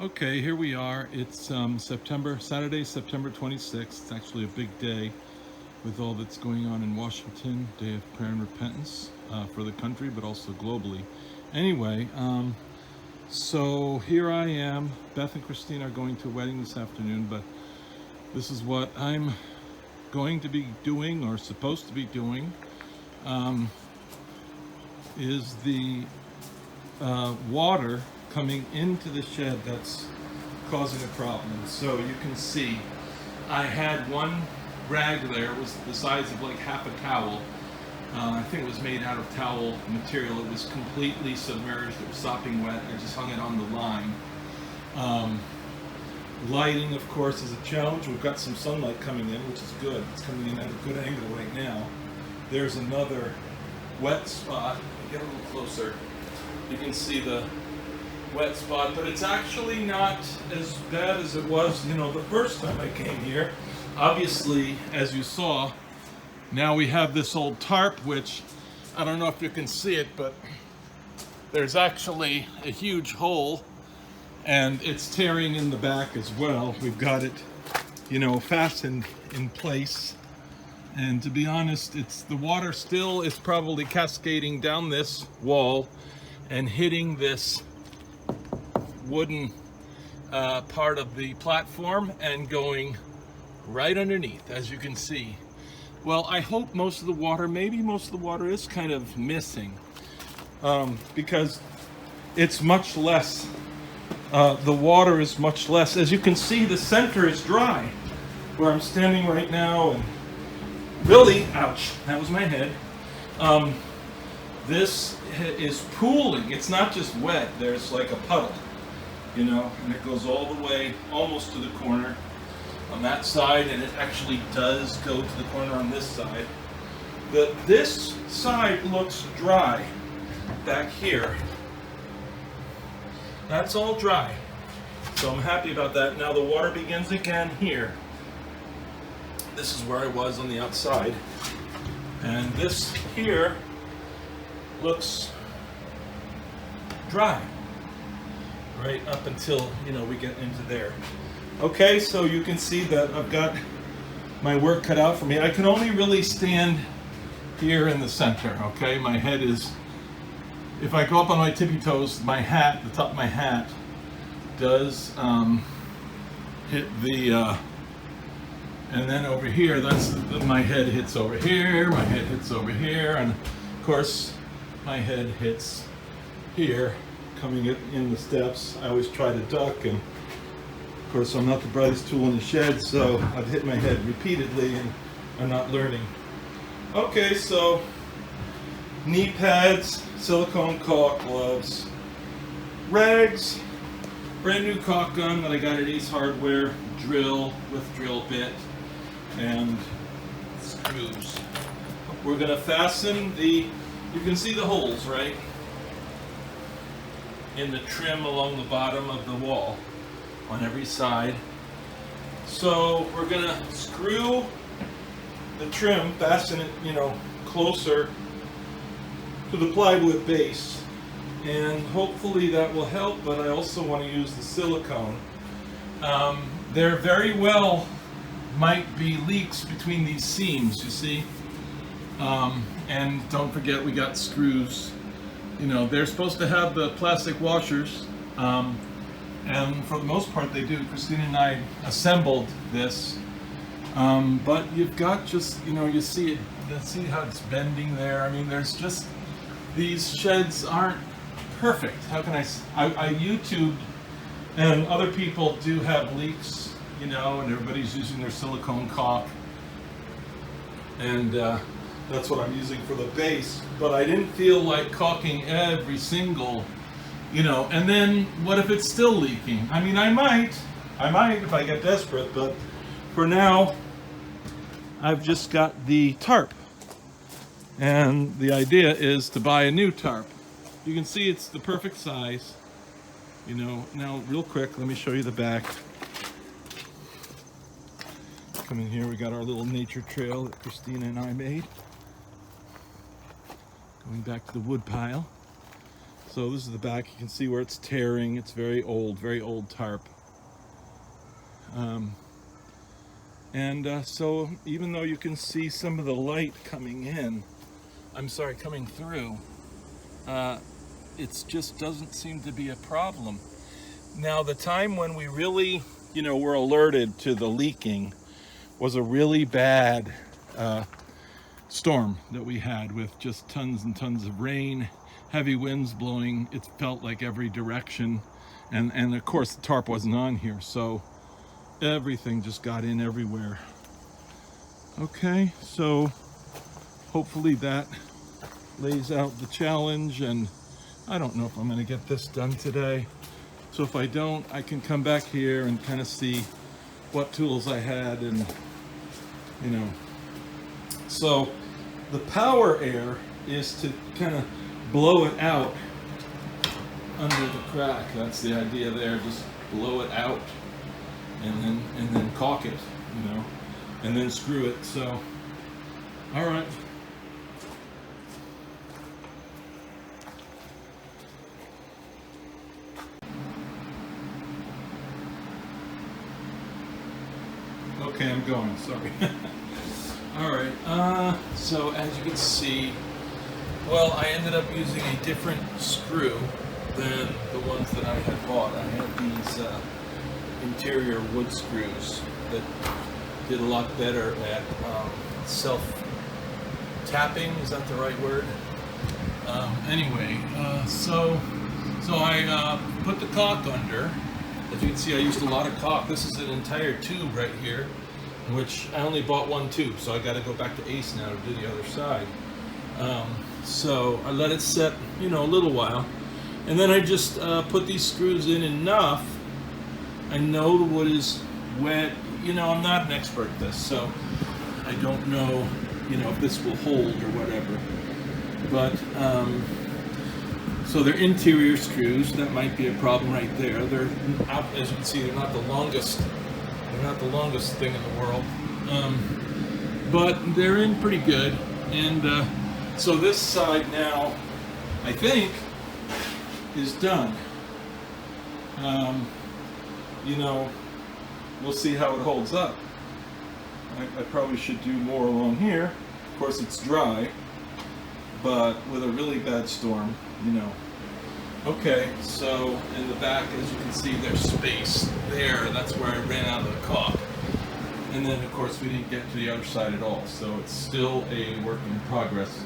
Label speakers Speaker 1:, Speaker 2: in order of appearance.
Speaker 1: Okay, here we are. It's Saturday, September 26th. It's actually a big day with all that's going on in Washington, Day of Prayer and Repentance for the country, but also globally. Anyway, so here I am. Beth and Christine are going to a wedding this afternoon, but this is what I'm going to be doing or supposed to be doing. Is the water coming into the shed that's causing a problem. So you can see I had one rag there. It was the size of like half a towel. I think it was made out of towel material. It was completely submerged. It was sopping wet. I just hung it on the line. Lighting, of course, is a challenge. We've got some sunlight coming in, which is good. It's coming in at a good angle right now. There's another wet spot. Get a little closer. You can see the wet spot, but it's actually not as bad as it was, the first time I came here. Obviously, as you saw, now we have this old tarp, which I don't know if you can see it, but there's actually a huge hole and it's tearing in the back as well. We've got it, fastened in place. And to be honest, the water still is probably cascading down this wall and hitting this wooden part of the platform and going right underneath, as you can see. Well, I hope maybe most of the water is kind of missing because it's much less. The water is much less. As you can see, the center is dry where I'm standing right now, and really, ouch, that was my head. This is pooling. It's not just wet. There's like a puddle, and it goes all the way almost to the corner on that side, and it actually does go to the corner on this side. This side looks dry back here. That's all dry. So I'm happy about that. Now the water begins again here. This is where I was on the outside. And this here looks dry. Right up until, we get into there. Okay, so you can see that I've got my work cut out for me. I can only really stand here in the center, okay? My head is, if I go up on my tippy toes, the top of my hat does hit the, and then over here, my head hits over here, my head hits over here, and of course, my head hits here, coming in the steps. I always try to duck, and of course I'm not the brightest tool in the shed, so I've hit my head repeatedly and I'm not learning. Okay, so knee pads, silicone caulk gloves, rags, brand new caulk gun that I got at Ace Hardware, drill with drill bit, and screws. We're going to fasten you can see the holes, right, in the trim along the bottom of the wall on every side. So we're going to screw the trim, fasten it, closer to the plywood base, and hopefully that will help, but I also want to use the silicone. There very well might be leaks between these seams, you see. And don't forget, we got screws. They're supposed to have the plastic washers, and for the most part they do. Christine and I assembled this, but you've got just, you see it, see how it's bending there. I mean, there's just, these sheds aren't perfect. How can I YouTubed, and other people do have leaks, and everybody's using their silicone caulk, and that's what I'm using for the base, but I didn't feel like caulking every single, and then what if it's still leaking? I mean, I might if I get desperate, but for now, I've just got the tarp, and the idea is to buy a new tarp. You can see it's the perfect size, Now, real quick, let me show you the back. Come in here, we got our little nature trail that Christina and I made. Going back to the wood pile. So this is the back. You can see where it's tearing. It's very old tarp. So even though you can see some of the light coming through, it just doesn't seem to be a problem. Now, the time when we really, were alerted to the leaking was a really bad storm that we had, with just tons and tons of rain, heavy winds blowing. It felt like every direction, and of course the tarp wasn't on here, so everything just got in everywhere. Okay, so hopefully that lays out the challenge, and I don't know if I'm going to get this done today. So if I don't, I can come back here and kind of see what tools I had, and So the power air is to kind of blow it out under the crack. That's the idea there. Just blow it out and then caulk it, and then screw it. So, all right. Okay, I'm going, sorry. All right, so as you can see, well, I ended up using a different screw than the ones that I had bought. I had these interior wood screws that did a lot better at self-tapping, is that the right word? So I put the caulk under. As you can see, I used a lot of caulk. This is an entire tube right here, which I only bought one tube, so I got to go back to Ace now to do the other side. So I let it set, a little while, and then I just put these screws in enough. I know the wood is wet. I'm not an expert at this, so I don't know, if this will hold or whatever. But so they're interior screws. That might be a problem right there. They're, as you can see, they're not the longest. They're not the longest thing in the world, but they're in pretty good. And so this side now, I think, is done. We'll see how it holds up. I probably should do more along here. Of course, it's dry, but with a really bad storm, Okay, so in the back, as you can see, there's space there. That's where I ran out of the caulk. And then, of course, we didn't get to the other side at all. So it's still a work in progress.